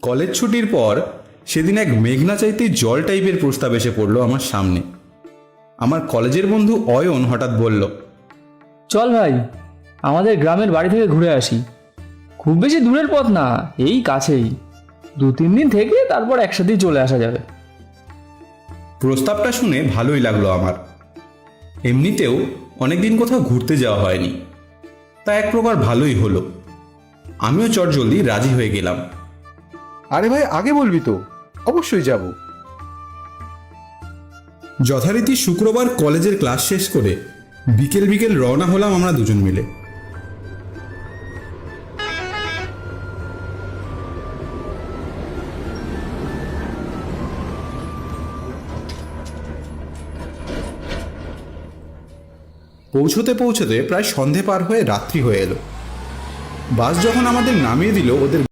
College ছুটির পর সেদিন এক মেঘনা চাইতে জল টাইপের প্রস্তাব এসে পড়ল আমার সামনে। আমার কলেজের বন্ধু অয়ন হঠাৎ বলল, চল ভাই, আমাদের গ্রামের বাড়ি থেকে ঘুরে আসি। খুব বেশি দূরের পথ না, এই কাছেই। 2-3 দিন থেকে তারপর একসাথেই চলে আসা যাবে। প্রস্তাবটা শুনে ভালোই লাগলো আমার। এমনিতেও অনেকদিন কোথাও ঘুরতে যাওয়া হয়নি, তা এক প্রকার ভালোই হলো। আমিও চটজলদি রাজি হয়ে গেলাম। আরে ভাই, আগে বলবি তো, অবশ্যই যাব। যথারীতি শুক্রবার কলেজের ক্লাস শেষ করে বিকেল বিকেল রওনা হলাম আমরা দুজন মিলে। পৌঁছতে পৌঁছতে প্রায় সন্ধে পার হয়ে রাত্রি হয়ে এলো। বাস যখন আমাদের নামিয়ে দিল ওদের